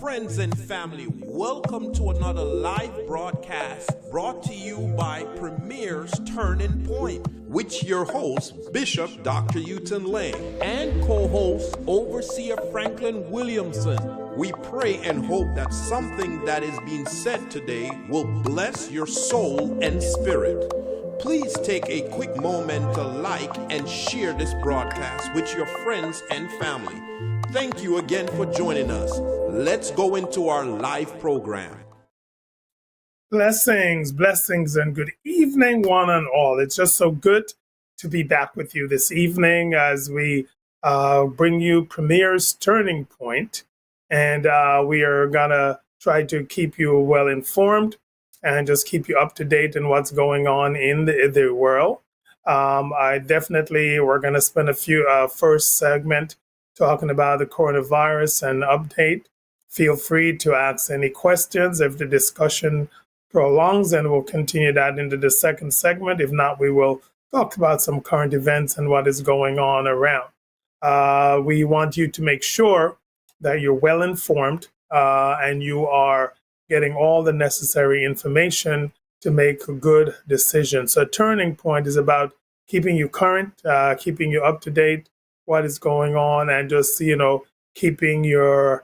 Friends and family, welcome to another live broadcast brought to you by Premier's Turning Point, with your host, Bishop Dr. Uton Lang, and co-host, Overseer Franklin Williamson. We pray and hope that something that is being said today will bless your soul and spirit. Please take a quick moment to like and share this broadcast with your friends and family. Thank you again for joining us. Let's go into our live program. Blessings, and good evening, one and all. It's just so good to be back with you this evening as we bring you Premier's Turning Point. And we are going to try to keep you well informed and just keep you up to date in what's going on in the world. We're going to spend a few first segment talking about the coronavirus and update. Feel free to ask any questions if the discussion prolongs, and we'll continue that into the second segment. If not, we will talk about some current events and what is going on around. We want you to make sure that you're well informed and you are getting all the necessary information to make a good decision. So Turning Point is about keeping you current, keeping you up to date, what is going on, and just, keeping your,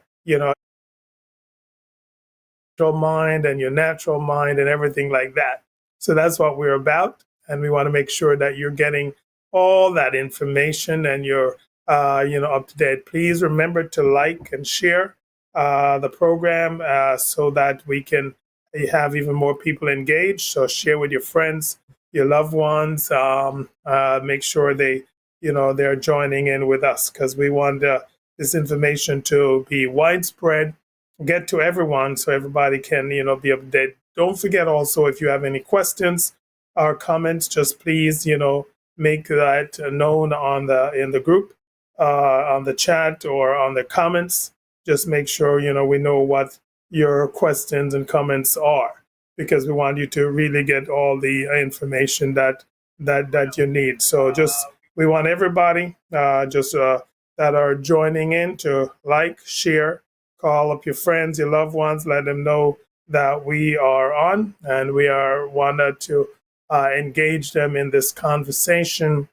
mind and your natural mind and everything like that. So that's what we're about. And we want to make sure that you're getting all that information and you're, up to date. Please remember to like and share the program so that we can have even more people engaged. So share with your friends, your loved ones. Make sure they're joining in with us, because we want this information to be widespread, get to everyone so everybody can, be up to date. Don't forget also, if you have any questions or comments, just please, make that known in the group, on the chat or on the comments. Just make sure, we know what your questions and comments are, because we want you to really get all the information that you need. So we want everybody that are joining in to like, share, call up your friends, your loved ones, let them know that we are on, and we wanted to engage them in this conversation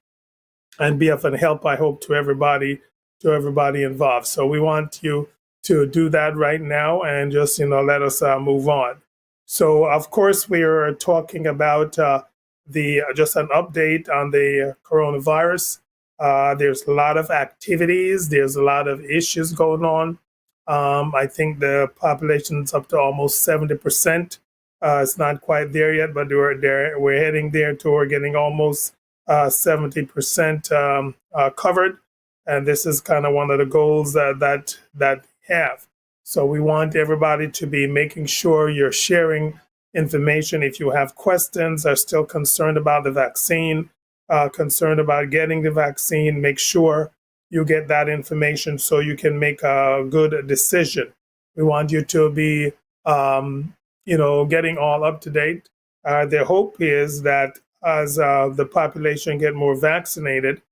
and be of help, I hope, to everybody involved. So we want you to do that right now and just, let us move on. So, of course, we are talking about just an update on the coronavirus. There's a lot of activities. There's a lot of issues going on. I think the population's up to almost 70%. It's not quite there yet, but we're heading there toward getting almost 70% covered. And this is kind of one of the goals that have. So we want everybody to be making sure you're sharing information. If you have questions, are still concerned about the vaccine, concerned about getting the vaccine, make sure you get that information so you can make a good decision. We want you to be, getting all up to date. The hope is that as the population get more vaccinated,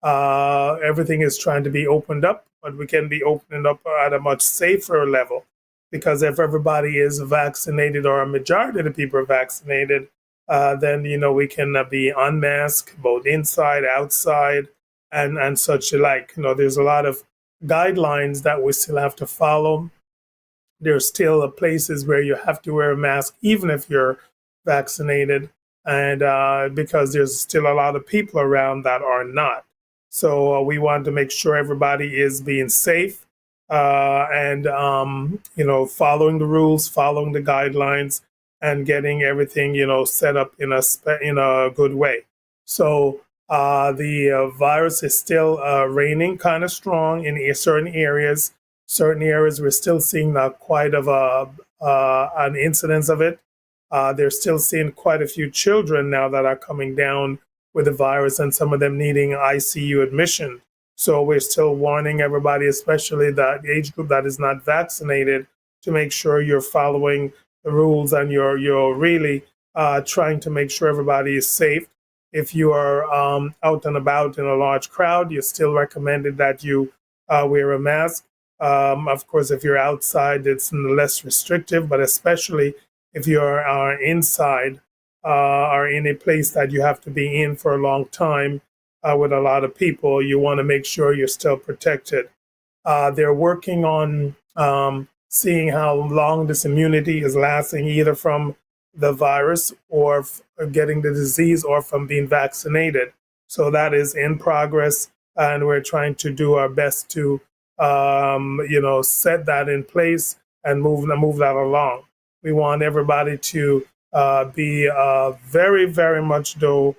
everything is trying to be opened up, but we can be opening up at a much safer level, because if everybody is vaccinated, or a majority of the people are vaccinated, then, we can be unmasked both inside, outside, and such like. There's a lot of guidelines that we still have to follow. There's still places where you have to wear a mask even if you're vaccinated, and because there's still a lot of people around that are not. So we want to make sure everybody is being safe and following the rules, following the guidelines, and getting everything set up in a good way. So the virus is still reigning kind of strong in certain areas. Certain areas we're still seeing quite of an incidence of it. They're still seeing quite a few children now that are coming down with the virus, and some of them needing ICU admission. So we're still warning everybody, especially the age group that is not vaccinated, to make sure you're following the rules and you're really trying to make sure everybody is safe. If you are out and about in a large crowd, you're still recommended that you wear a mask. Of course, if you're outside, it's less restrictive, but especially if you're inside or in a place that you have to be in for a long time with a lot of people, you want to make sure you're still protected. They're working on seeing how long this immunity is lasting, either from the virus or getting the disease or from being vaccinated. So that is in progress, and we're trying to do our best to, set that in place and move that along. We want everybody to be very, very much though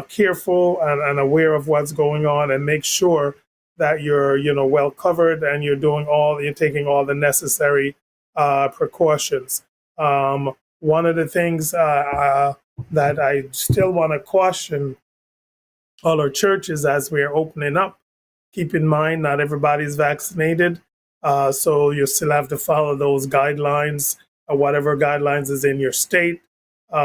careful and aware of what's going on, and make sure that you're well covered and you're taking all the necessary precautions. One of the things that I still want to caution all our churches as we are opening up, keep in mind not everybody's vaccinated, so you still have to follow those guidelines, whatever guidelines is in your state. We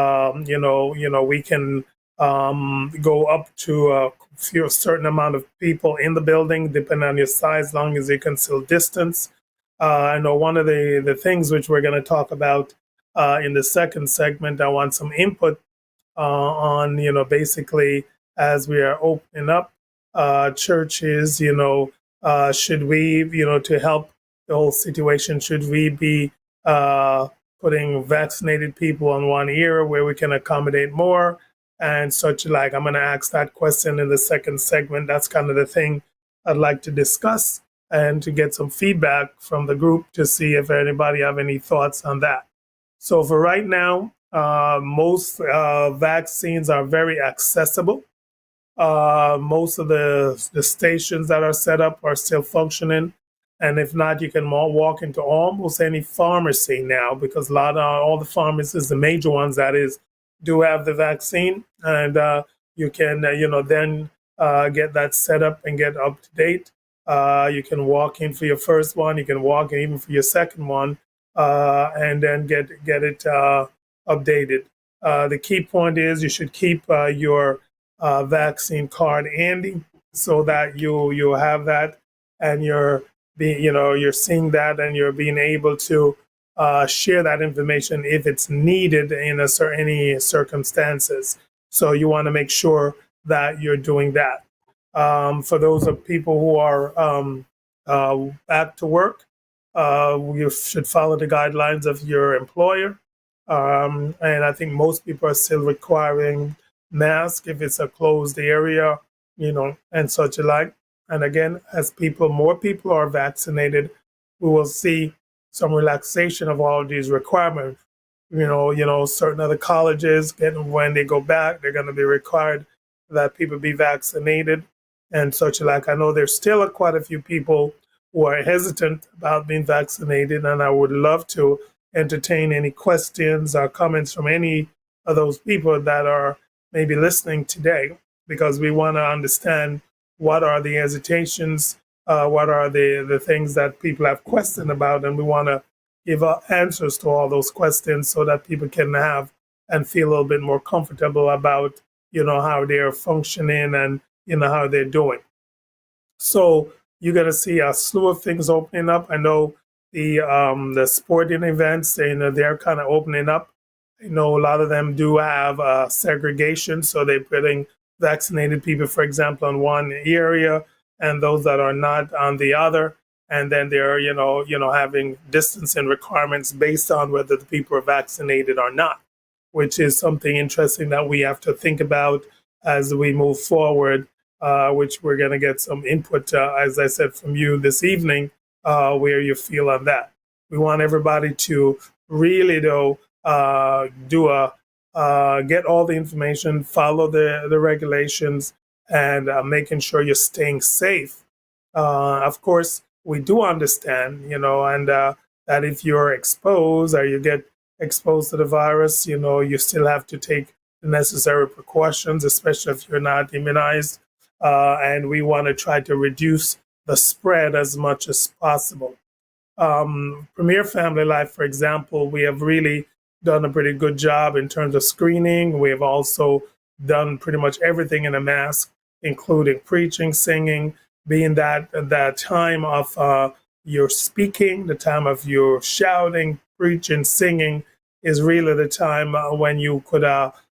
can go up to a certain amount of people in the building, depending on your size, as long as you can still distance. I know one of the things which we're going to talk about in the second segment, I want some input on, basically as we are opening up churches, should we, to help the whole situation, should we be putting vaccinated people on one ear where we can accommodate more and such like? I'm going to ask that question in the second segment. That's kind of the thing I'd like to discuss and to get some feedback from the group to see if anybody have any thoughts on that. So for right now, most vaccines are very accessible. Most of the stations that are set up are still functioning. And if not, you can walk into almost any pharmacy now, because a lot of all the pharmacies, the major ones that is, do have the vaccine. And you can, then get that set up and get up to date. You can walk in for your first one. You can walk in even for your second one, and then get it updated. The key point is you should keep your vaccine card handy so that you have that, and you're seeing that, and you're being able to share that information if it's needed in any circumstances. So you want to make sure that you're doing that. For those of people who are back to work, you should follow the guidelines of your employer. And I think most people are still requiring masks if it's a closed area, and such alike. And again, as more people are vaccinated, we will see some relaxation of all of these requirements. Certain other colleges, when they go back, they're going to be required that people be vaccinated and such like. I know there's still quite a few people who are hesitant about being vaccinated, and I would love to entertain any questions or comments from any of those people that are maybe listening today, because we want to understand what are the hesitations, what are the things that people have questioned about, and we want to give answers to all those questions so that people can have and feel a little bit more comfortable about, how they're functioning and, how they're doing. So you're going to see a slew of things opening up. I know the sporting events, they're kind of opening up. I know a lot of them do have segregation, so they're putting vaccinated people, for example, in one area and those that are not on the other. And then they're, having distancing requirements based on whether the people are vaccinated or not, which is something interesting that we have to think about as we move forward, which we're going to get some input, as I said, from you this evening, where you feel on that. We want everybody to really, though, get all the information, follow the regulations, and making sure you're staying safe. Of course, we do understand, and that if you're exposed or you get exposed to the virus, you still have to take the necessary precautions, especially if you're not immunized. And we want to try to reduce the spread as much as possible. Premier Family Life, for example, we have really done a pretty good job in terms of screening. We have also done pretty much everything in a mask, including preaching, singing, being that that time of your speaking, the time of your shouting, preaching, singing is really the time when you could,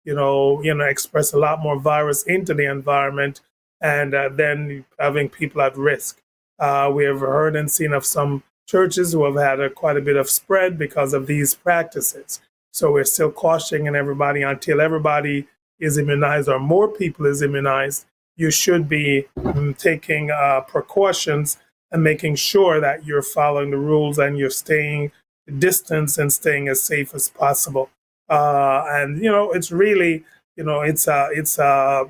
express a lot more virus into the environment, and then having people at risk. We have heard and seen of some churches who have had quite a bit of spread because of these practices. So we're still cautioning everybody until everybody is immunized or more people is immunized. You should be taking precautions and making sure that you're following the rules and you're staying distance and staying as safe as possible. And it's really, it's a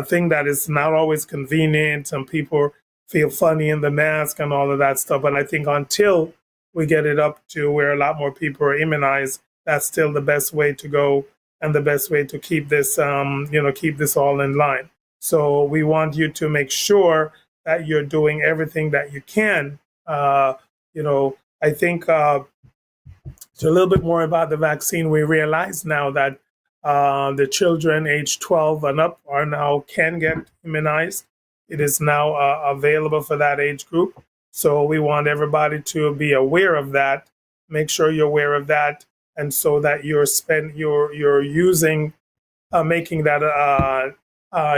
thing that is not always convenient. Some people feel funny in the mask and all of that stuff. But I think until we get it up to where a lot more people are immunized, that's still the best way to go and the best way to keep this, keep this all in line. So we want you to make sure that you're doing everything that you can. I think so a little bit more about the vaccine. We realize now that the children age 12 and up are now can get immunized. It is now available for that age group. So we want everybody to be aware of that. Make sure you're aware of that, and so that you're using making that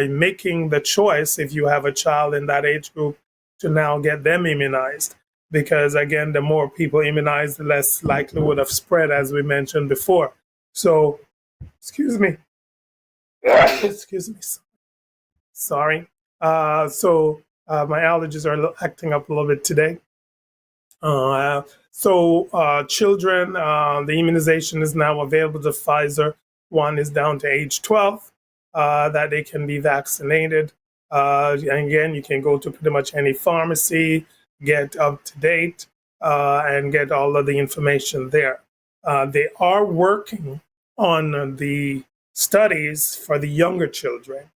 making the choice if you have a child in that age group to now get them immunized. Because again, the more people immunized, the less likelihood of spread, as we mentioned before. So, excuse me. Excuse me. Sorry. So my allergies are acting up a little bit today. Children, the immunization is now available to Pfizer. One is down to age 12 that they can be vaccinated. And again, you can go to pretty much any pharmacy, get up to date, and get all of the information there. They are working on the studies for the younger children.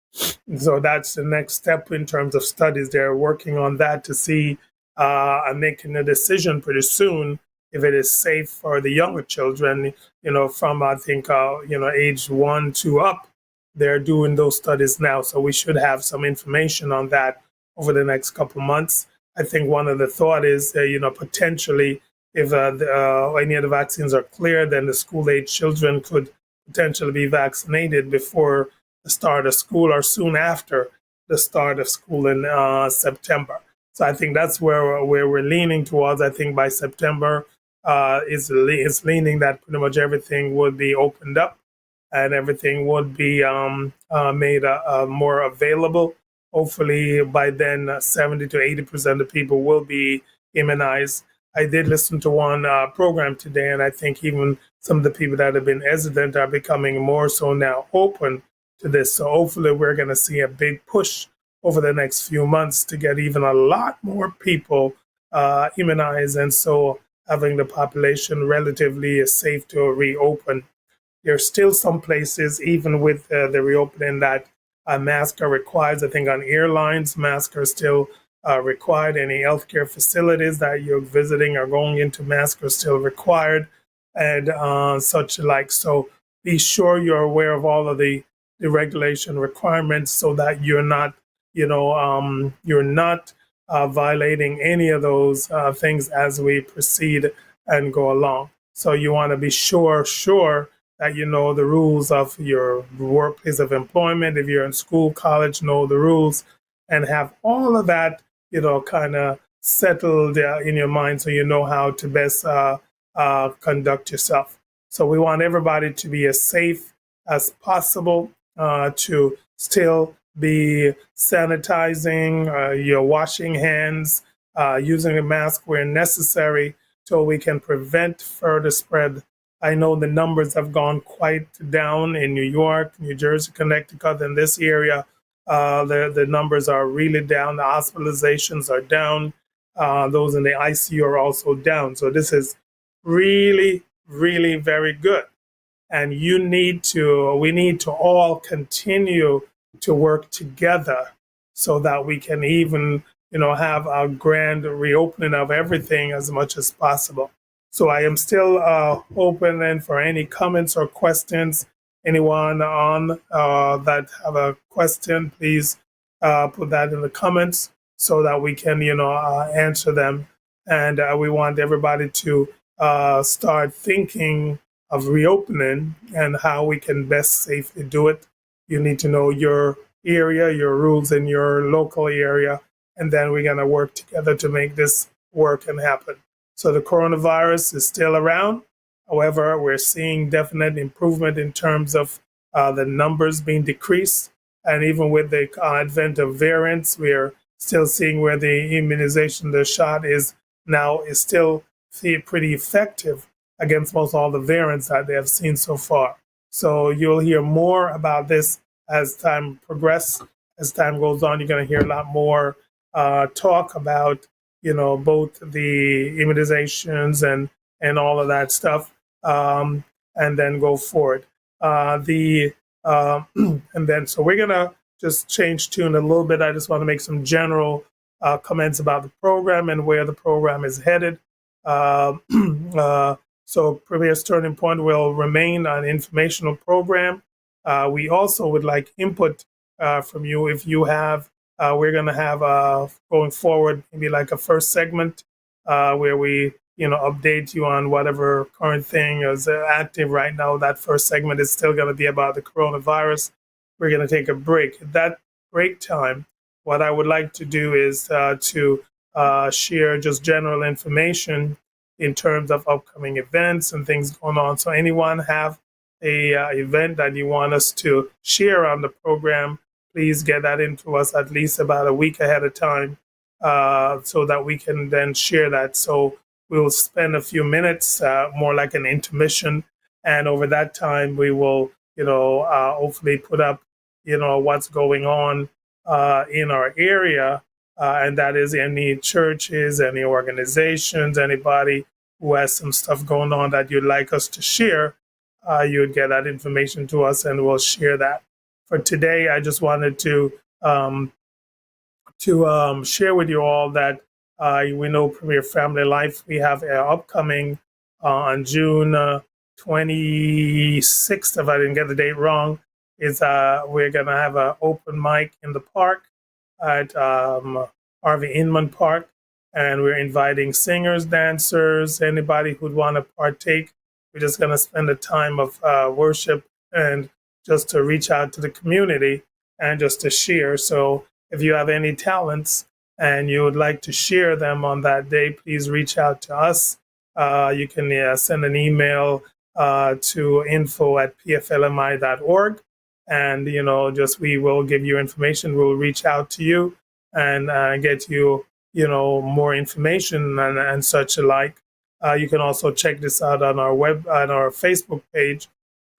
So that's the next step in terms of studies. They're working on that to see and making a decision pretty soon if it is safe for the younger children, from I think, age 1 to up. They're doing those studies now. So we should have some information on that over the next couple months. I think one of the thought is, potentially if any of the vaccines are clear, then the school-age children could potentially be vaccinated before the start of school or soon after the start of school in September. So I think that's where we're leaning towards. I think by September is leaning that pretty much everything would be opened up and everything would be made more available. Hopefully by then 70 to 80% of people will be immunized. I did listen to one program today, and I think even some of the people that have been hesitant are becoming more so now open to this. So hopefully we're going to see a big push over the next few months to get even a lot more people immunized, and so having the population relatively safe to reopen. There's still some places, even with the reopening, that masks are required. I think on airlines, masks are still required. Any healthcare facilities that you're visiting or going into, masks are still required, and such like. So be sure you're aware of all of the regulation requirements so that you're not, violating any of those things as we proceed and go along. So you want to be sure that you know the rules of your workplace of employment. If you're in school, college, know the rules and have all of that, kind of settled in your mind so you know how to best conduct yourself. So we want everybody to be as safe as possible, to still be sanitizing, you're washing hands, using a mask where necessary so we can prevent further spread. I know the numbers have gone quite down in New York, New Jersey, Connecticut, in this area. The numbers are really down. The hospitalizations are down. Those in the ICU are also down. So this is really, really very good. And we need to all continue to work together so that we can even, have a grand reopening of everything as much as possible. So I am still open then for any comments or questions. Anyone on that have a question, please put that in the comments so that we can, answer them. And we want everybody to start thinking of reopening and how we can best safely do it. You need to know your area, your rules in your local area, and then we're going to work together to make this work and happen. So the coronavirus is still around. However, we're seeing definite improvement in terms of the numbers being decreased. And even with the advent of variants, we're still seeing where the immunization, the shot is still pretty effective against most all the variants that they have seen so far. So you'll hear more about this as time progresses. As time goes on, you're going to hear a lot more talk about, both the immunizations and all of that stuff, and then go forward. The and then so we're gonna just change tune a little bit. I just want to make some general comments about the program and where the program is headed. Uh, so Premier's Turning Point will remain an informational program. We also would like input from you. If you have, we're going to have going forward maybe like a first segment where we update you on whatever current thing is active right now. That first segment is still going to be about the coronavirus. We're going to take a break. At that break time, what I would like to do is to share just general information in terms of upcoming events and things going on. So anyone have a event that you want us to share on the program, please get that into us at least about a week ahead of time so that we can then share that. So we'll spend a few minutes, more like an intermission, and over that time we will, hopefully put up, what's going on in our area, and that is any churches, any organizations, anybody who has some stuff going on that you'd like us to share. You'd get that information to us, and we'll share that. For today, I just wanted to share with you all that we know Premier Family Life. We have upcoming on June 26th, if I didn't get the date wrong, is we're going to have an open mic in the park at Harvey Inman Park. And we're inviting singers, dancers, anybody who'd want to partake. We're just going to spend a time of worship and just to reach out to the community and just to share. So if you have any talents and you would like to share them on that day, please reach out to us. You can send an email to info@pflmi.org. And, we will give you information. We'll reach out to you and get you, more information and such alike. You can also check this out on our Facebook page,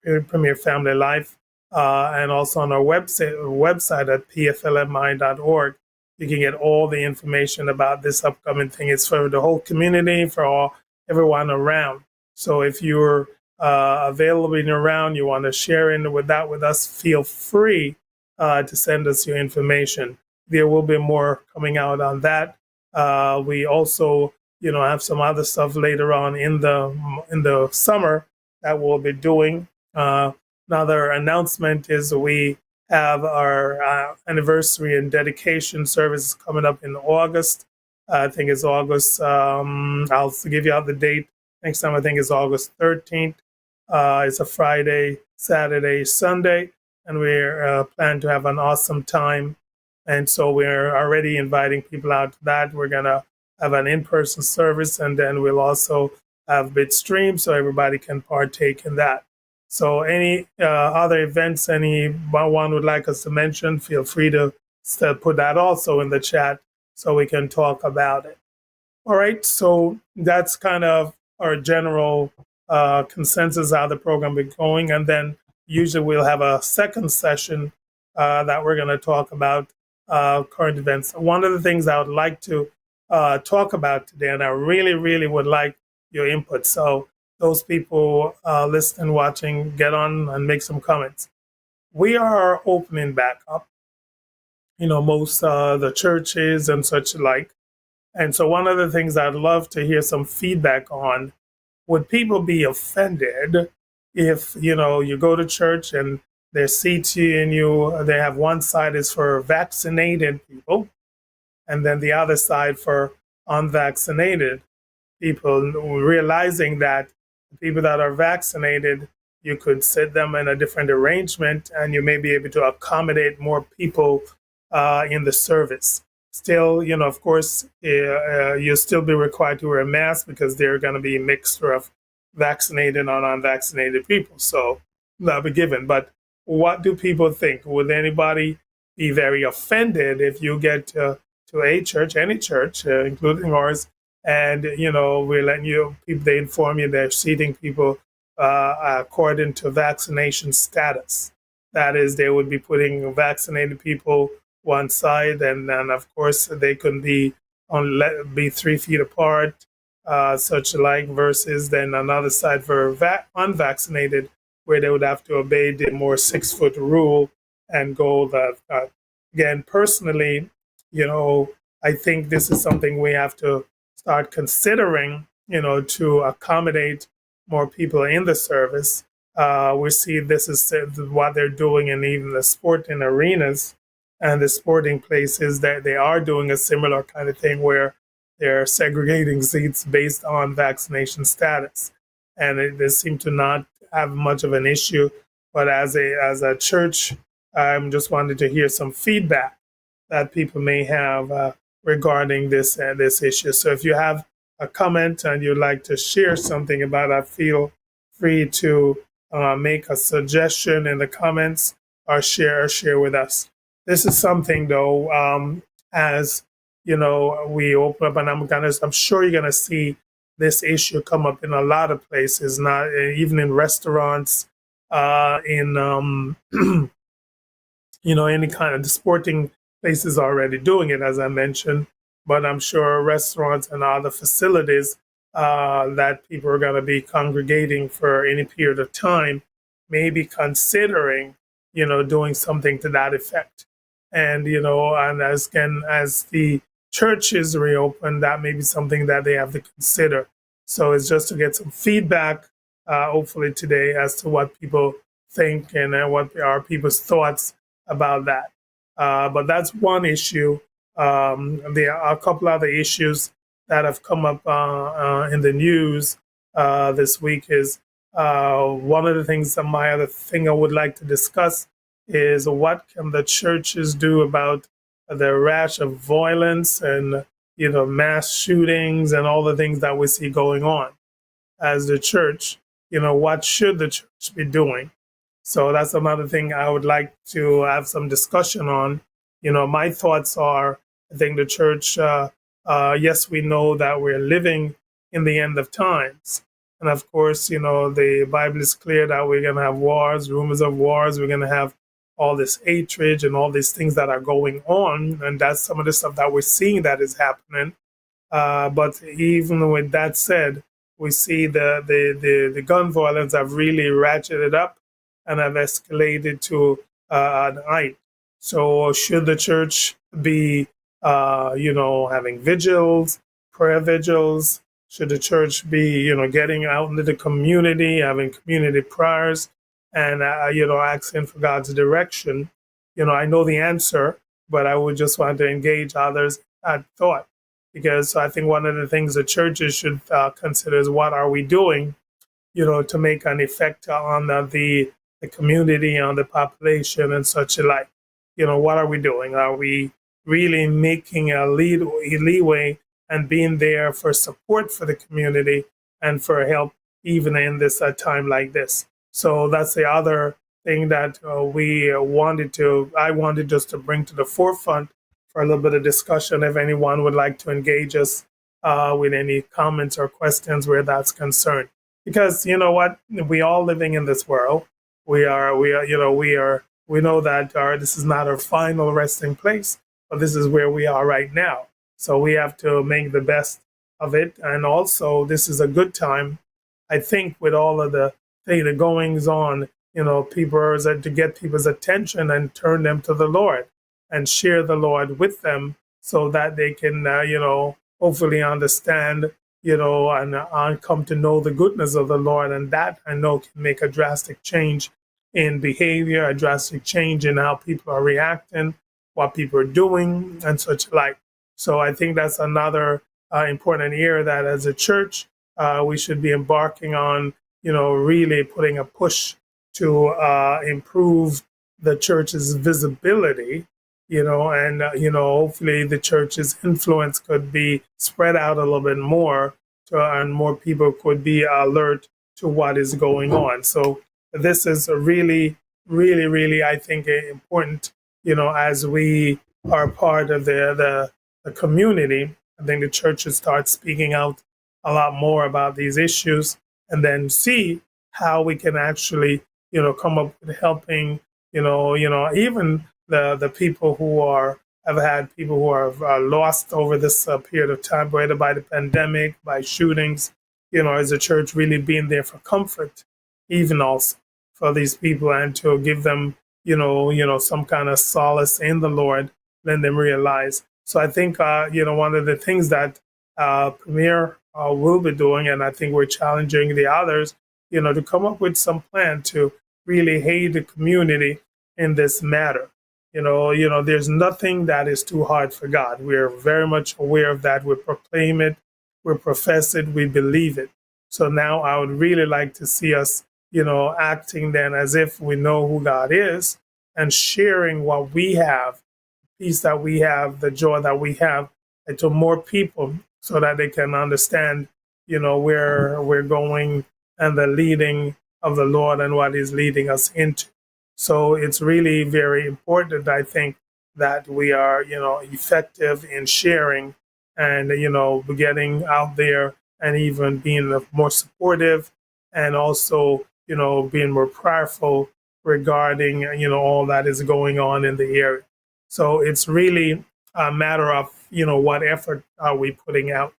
Premier Family Life, and also on our website at pflmi.org. You can get all the information about this upcoming thing. It's for the whole community, for everyone around. So if you're available and around, you want to share with us, feel free to send us your information. There will be more coming out on that. We also, have some other stuff later on in the summer that we'll be doing. Another announcement is we have our anniversary and dedication service coming up in August. I think it's August. I'll give you out the date next time. I think it's August 13th. It's a Friday, Saturday, Sunday, and we're planning to have an awesome time. And so we're already inviting people out to that. We're going to have an in-person service, and then we'll also have Bitstream so everybody can partake in that. So any other events anyone would like us to mention, feel free to put that also in the chat so we can talk about it. All right, so that's kind of our general consensus how the program is going. And then usually we'll have a second session that we're going to talk about current events. One of the things I would like to talk about today, and I really, really would like your input. So those people listening, watching, get on and make some comments. We are opening back up, most the churches and such like. And so one of the things I'd love to hear some feedback on, would people be offended if, you go to church and their seats they have one side is for vaccinated people and then the other side for unvaccinated people, realizing that the people that are vaccinated, you could set them in a different arrangement and you may be able to accommodate more people in the service. Still, of course, you'll still be required to wear a mask because they're going to be a mixture of vaccinated and unvaccinated people. So that'll be given. But what do people think? Would anybody be very offended if you get to a church, any church, including ours, and we're letting people, they inform you they're seating people according to vaccination status. That is, they would be putting vaccinated people one side, and then of course they can be 3 feet apart, such like, versus then another side for unvaccinated, where they would have to obey the more 6-foot rule and go that. Again, personally, I think this is something we have to start considering, to accommodate more people in the service. We see this is what they're doing in even the sporting arenas and the sporting places, that they are doing a similar kind of thing where they're segregating seats based on vaccination status. And they seem to not have much of an issue. But as a church, I'm just wanted to hear some feedback that people may have regarding this issue. So if you have a comment and you'd like to share something about it, feel free to make a suggestion in the comments or share with us. This is something, though, as we open up, and I'm sure you're gonna see this issue come up in a lot of places, not even in restaurants, in any kind of the sporting places already doing it, as I mentioned. But I'm sure restaurants and other facilities that people are going to be congregating for any period of time may be considering, doing something to that effect. And, and as the churches reopen, that may be something that they have to consider. So it's just to get some feedback, hopefully today, as to what people think and what are people's thoughts about that. But that's one issue. There are a couple other issues that have come up in the news this week. Is one of the things that my other thing I would like to discuss is what can the churches do about the rash of violence and mass shootings and all the things that we see going on as the church. What should the church be doing? So that's another thing I would like to have some discussion on. My thoughts are, I think the church, yes, we know that we're living in the end of times. And of course, the Bible is clear that we're going to have wars, rumors of wars. We're going to have all this hatred and all these things that are going on. And that's some of the stuff that we're seeing that is happening. But even with that said, we see the gun violence have really ratcheted up and have escalated to an height. So should the church be, having vigils, prayer vigils? Should the church be, getting out into the community, having community prayers, and, asking for God's direction? I know the answer, but I would just want to engage others at thought. Because I think one of the things the churches should consider is what are we doing, to make an effect on the community, on the population and such alike. What are we doing? Are we really making a leeway and being there for support for the community and for help even in this time like this? So that's the other thing that I wanted just to bring to the forefront for a little bit of discussion. If anyone would like to engage us with any comments or questions where that's concerned, because we all living in this world. We know that this is not our final resting place, but this is where we are right now. So we have to make the best of it. And also, this is a good time, I think, with all of the goings on, people are to get people's attention and turn them to the Lord and share the Lord with them so that they can, hopefully understand, and come to know the goodness of the Lord. And that, I know, can make a drastic change in behavior, a drastic change in how people are reacting, what people are doing, and such like. So I think that's another important area that as a church, we should be embarking on, really putting a push to improve the church's visibility, and, hopefully the church's influence could be spread out a little bit more and more people could be alert to what is going on. So this is a really, really, really, I think, important, as we are part of the community. I think the church should start speaking out a lot more about these issues and then see how we can actually, come up with helping, even the people who have had people who are lost over this period of time, whether by the pandemic, by shootings, as a church really being there for comfort, even also for these people and to give them, some kind of solace in the Lord, let them realize. So I think, one of the things that Premier will be doing, and I think we're challenging the others, to come up with some plan to really aid the community in this matter. There's nothing that is too hard for God. We're very much aware of that. We proclaim it, we profess it, we believe it. So now I would really like to see us, acting then as if we know who God is and sharing what we have, peace that we have, the joy that we have, and to more people so that they can understand, where we're going and the leading of the Lord and what He's leading us into. So it's really very important, I think, that we are, effective in sharing and, getting out there and even being more supportive and also, being more prayerful regarding, all that is going on in the area. So it's really a matter of, what effort are we putting out?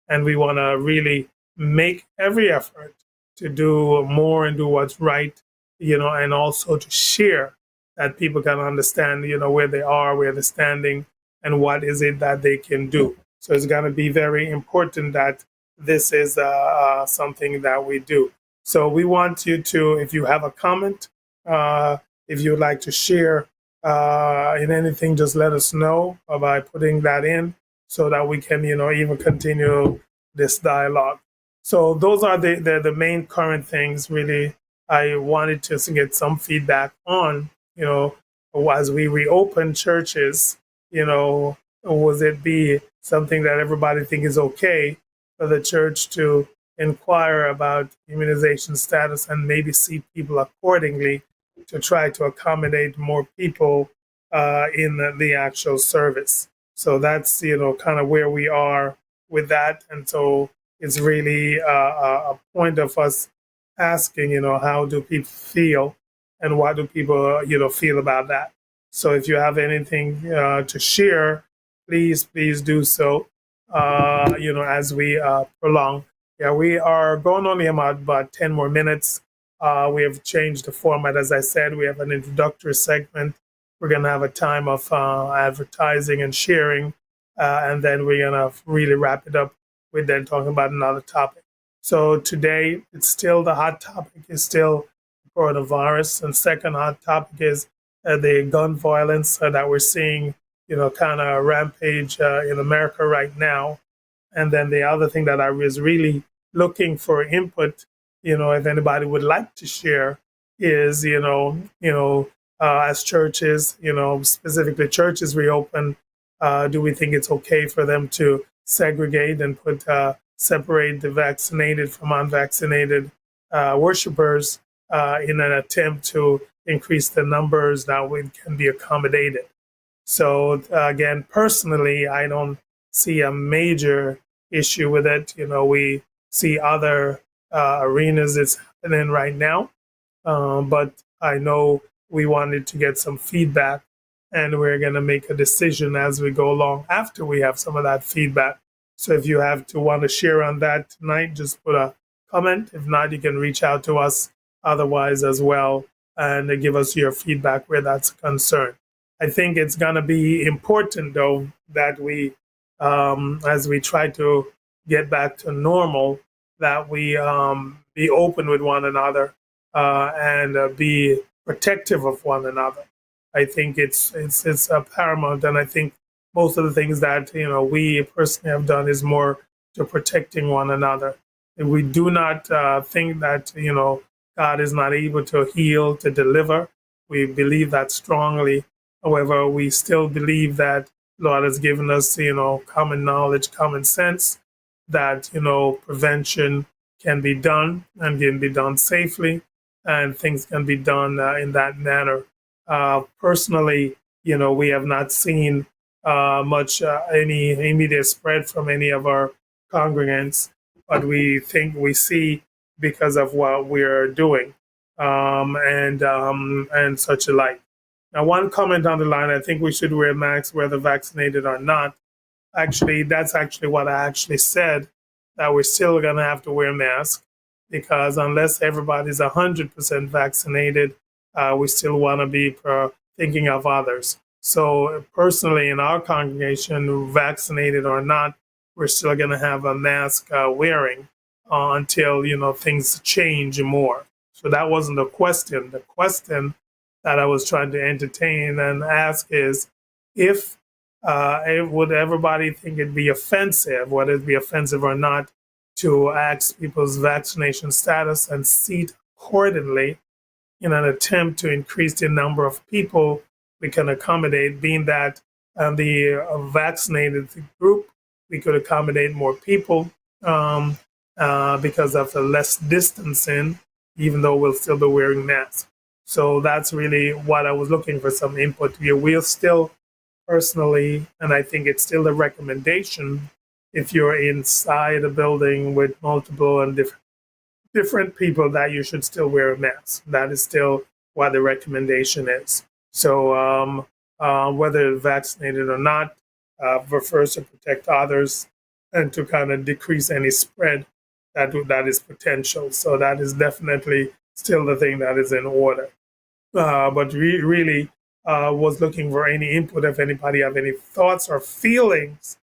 And we want to really make every effort to do more and do what's right, and also to share that people can understand, where they are, where they're standing, and what is it that they can do. So it's going to be very important that this is something that we do. So we want you to, if you have a comment, if you would like to share in anything, just let us know by putting that in so that we can, even continue this dialogue. So those are the main current things really I wanted to get some feedback on, as we reopen churches, was it be something that everybody think is okay for the church to inquire about immunization status and maybe see people accordingly to try to accommodate more people in the actual service. So that's, kind of where we are with that. And so it's really a point of us asking, how do people feel and what do people, feel about that? So if you have anything to share, please do so, as we prolong. Yeah, we are going only about 10 more minutes. We have changed the format. As I said, we have an introductory segment. We're going to have a time of advertising and sharing, and then we're going to really wrap it up with then talking about another topic. So today, it's still the hot topic is still coronavirus, and second hot topic is the gun violence that we're seeing, kind of rampage in America right now. And then the other thing that I was really looking for input, if anybody would like to share, is as churches, specifically churches reopen, do we think it's okay for them to segregate and separate the vaccinated from unvaccinated worshipers in an attempt to increase the numbers that can be accommodated? So again, personally, I don't see a major issue with it. We see other arenas it's happening right now, but I know we wanted to get some feedback, and we're going to make a decision as we go along after we have some of that feedback. So if you want to share on that tonight, just put a comment. If not, you can reach out to us otherwise as well and give us your feedback where that's concerned. I think it's going to be important, though, that we, as we try to get back to normal, that we be open with one another and be protective of one another. I think it's paramount, and I think most of the things that we personally have done is more to protecting one another. And we do not think that God is not able to heal, to deliver. We believe that strongly. However, we still believe that Lord has given us common knowledge, common sense, that prevention can be done and can be done safely, and things can be done in that manner. Personally, we have not seen much any immediate spread from any of our congregants, but we think we see because of what we're doing, and such alike. Now, one comment on the line: I think we should wear masks whether vaccinated or not. Actually, that's actually what I actually said, that we're still going to have to wear masks because unless everybody's 100% vaccinated, we still want to be thinking of others. So personally, in our congregation, vaccinated or not, we're still going to have a mask wearing until things change more. So that wasn't the question. The question that I was trying to entertain and ask is, if would everybody think it'd be offensive, whether it be offensive or not, to ask people's vaccination status and seat accordingly in an attempt to increase the number of people we can accommodate, being that the vaccinated group, we could accommodate more people because of the less distancing, even though we'll still be wearing masks. So that's really what I was looking for, some input here. We'll still personally, and I think it's still a recommendation, if you're inside a building with multiple and different people, that you should still wear a mask. That is still what the recommendation is. So whether vaccinated or not, refers to protect others and to kind of decrease any spread that is potential. So that is definitely still the thing that is in order. But really was looking for any input, if anybody have any thoughts or feelings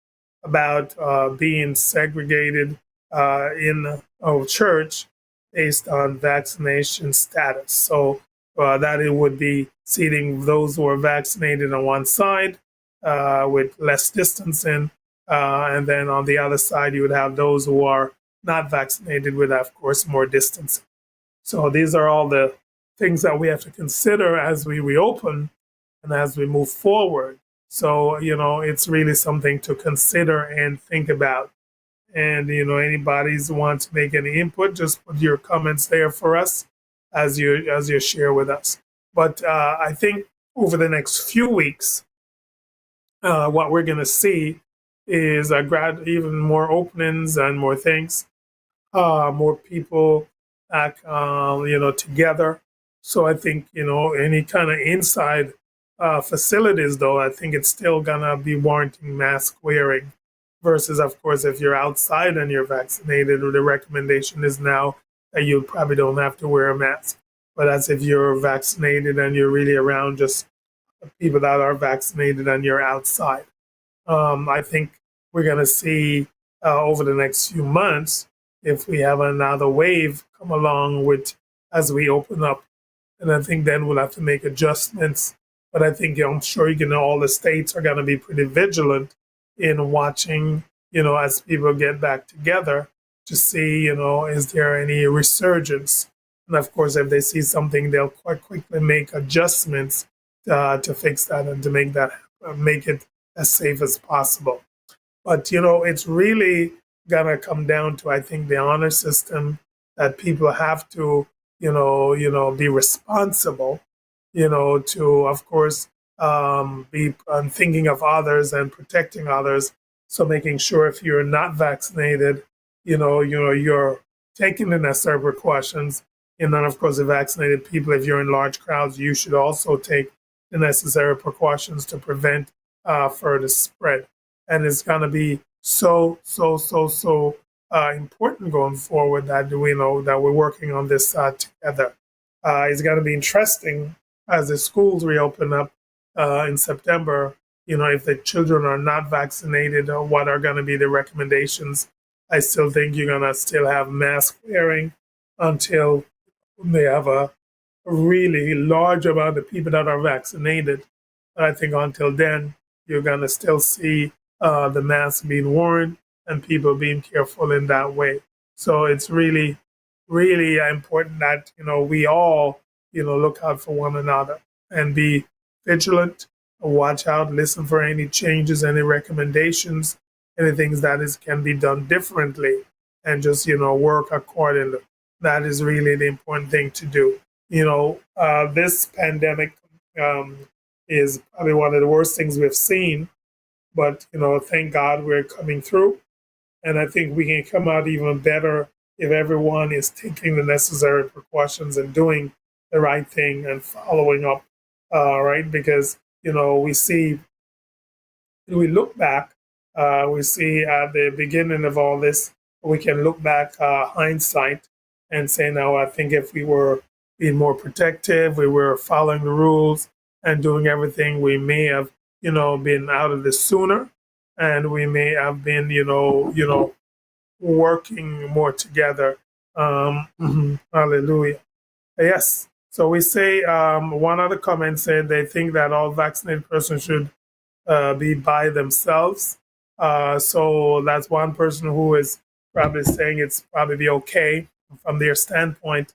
about being segregated in a church based on vaccination status. So that it would be seating those who are vaccinated on one side with less distancing, and then on the other side you would have those who are not vaccinated with, of course, more distancing. So these are all the things that we have to consider as we reopen and as we move forward. So, it's really something to consider and think about. And, anybody's want to make any input, just put your comments there for us as you share with us. But I think over the next few weeks, what we're going to see is even more openings and more things, more people back, together. So I think, any kind of inside facilities, though, I think it's still going to be warranting mask wearing versus, of course, if you're outside and you're vaccinated, the recommendation is now that you probably don't have to wear a mask. But as if you're vaccinated and you're really around just people that are vaccinated and you're outside. I think we're going to see over the next few months, if we have another wave come along with as we open up. And I think then we'll have to make adjustments. But I think, I'm sure all the states are going to be pretty vigilant in watching, as people get back together to see, is there any resurgence? And of course, if they see something, they'll quite quickly make adjustments to fix that and to make it as safe as possible. But, it's really going to come down to, I think, the honor system, that people have to, be responsible, to, of course, be thinking of others and protecting others. So making sure if you're not vaccinated, you're taking the necessary precautions. And then, of course, the vaccinated people, if you're in large crowds, you should also take the necessary precautions to prevent further spread. And it's going to be so important going forward that we know that we're working on this together. It's going to be interesting as the schools reopen up in September. If the children are not vaccinated, what are going to be the recommendations? I still think you're going to still have mask wearing until they have a really large amount of people that are vaccinated. I think until then, you're going to still see the mask being worn and people being careful in that way. So it's really, really important that, we all, look out for one another and be vigilant, watch out, listen for any changes, any recommendations, any things that can be done differently, and just, work accordingly. That is really the important thing to do. This pandemic is probably one of the worst things we've seen, but, thank God we're coming through. And I think we can come out even better if everyone is taking the necessary precautions and doing the right thing and following up, right? Because, we look back, we see at the beginning of all this, we can look back, hindsight, and say, now, I think if we were being more protective, we were following the rules and doing everything, we may have, been out of this sooner, and we may have been, working more together. Hallelujah. Yes. So we say, one other comment said they think that all vaccinated persons should be by themselves. So that's one person who is probably saying it's probably okay from their standpoint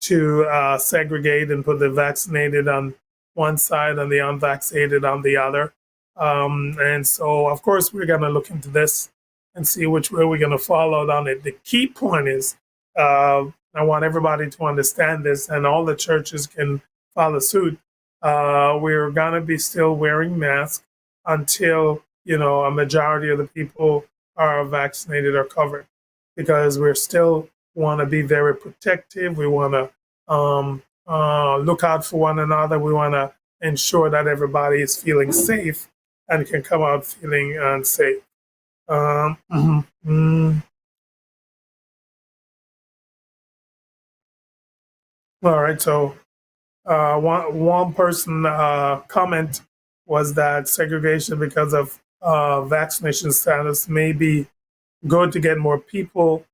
to segregate and put the vaccinated on one side and the unvaccinated on the other. And so, of course, we're going to look into this and see which way we're going to follow on it. The key point is, I want everybody to understand this, and all the churches can follow suit. We're going to be still wearing masks until, a majority of the people are vaccinated or covered, because we're still want to be very protective. We want to look out for one another. We want to ensure that everybody is feeling safe and can come out feeling unsafe. All right, so one person comment was that segregation because of vaccination status may be good to get more people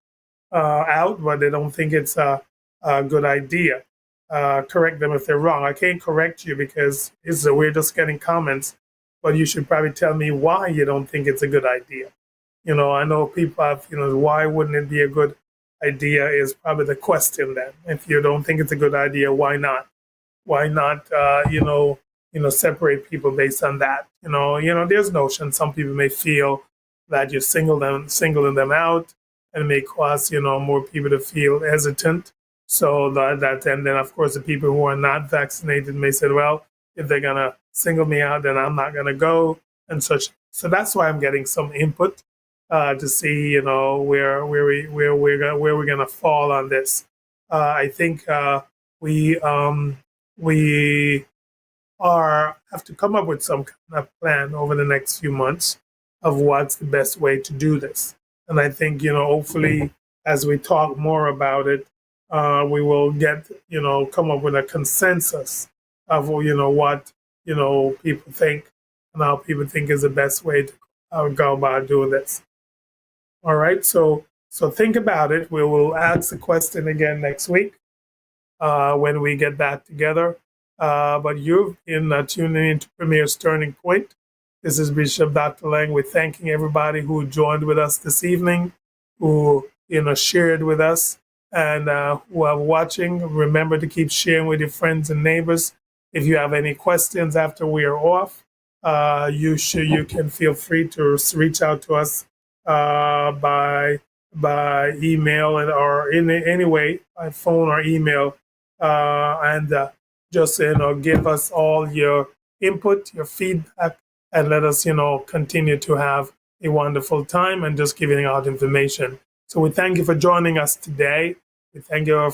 out, but they don't think it's a good idea. Correct them if they're wrong. I can't correct you because we're just getting comments, but you should probably tell me why you don't think it's a good idea. I know people have, why wouldn't it be a good idea is probably the question then. If you don't think it's a good idea, why not? Why not, separate people based on that? There's notion. Some people may feel that you're singling them out, and may cause, more people to feel hesitant. So that and then, of course, the people who are not vaccinated may say, well, if they're going to single me out, then I'm not going to go and such. So that's why I'm getting some input to see, where we're going to fall on this. I think we have to come up with some kind of plan over the next few months of what's the best way to do this. And I think, hopefully, as we talk more about it, we will get, come up with a consensus of, what, people think and how people think is the best way to go about doing this. All right. So think about it. We will ask the question again next week when we get back together. But you've been tuning into Premier's Turning Point. This is Bishop Dr. Lang. We're thanking everybody who joined with us this evening, who shared with us, and who are watching. Remember to keep sharing with your friends and neighbors. If you have any questions after we are off, you can feel free to reach out to us by email or in any way, by phone or email, and just give us all your input, your feedback, and let us, continue to have a wonderful time and just giving out information. So we thank you for joining us today. We thank you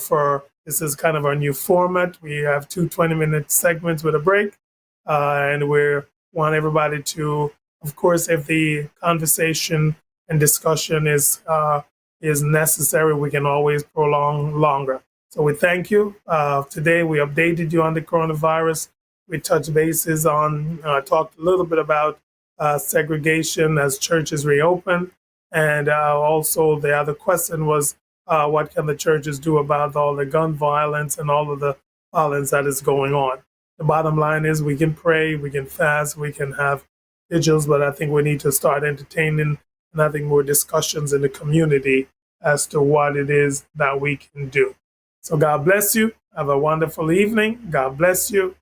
this is kind of our new format. We have 2 20-minute segments with a break. And we want everybody to, of course, if the conversation and discussion is necessary, we can always prolong longer. So we thank you. Today we updated you on the coronavirus. We touched bases on, talked a little bit about segregation as churches reopen. And also the other question was, what can the churches do about all the gun violence and all of the violence that is going on? The bottom line is we can pray, we can fast, we can have vigils, but I think we need to start entertaining and having more discussions in the community as to what it is that we can do. So God bless you. Have a wonderful evening. God bless you.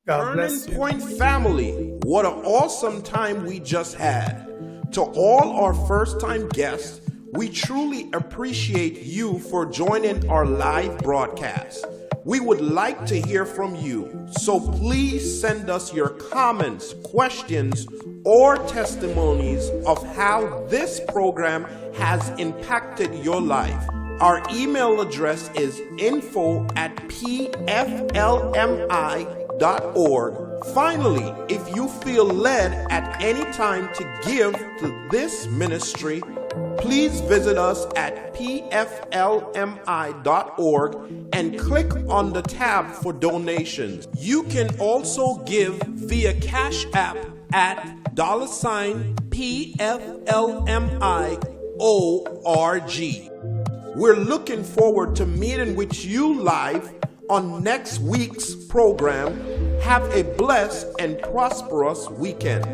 God bless you. Turning Point family, what an awesome time we just had. To all our first-time guests, we truly appreciate you for joining our live broadcast. We would like to hear from you, so please send us your comments, questions, or testimonies of how this program has impacted your life. Our email address is info@pflmi.org. Finally, if you feel led at any time to give to this ministry, please visit us at pflmi.org and click on the tab for donations. You can also give via Cash App at $PFLMIORG. We're looking forward to meeting with you live on next week's program. Have a blessed and prosperous weekend.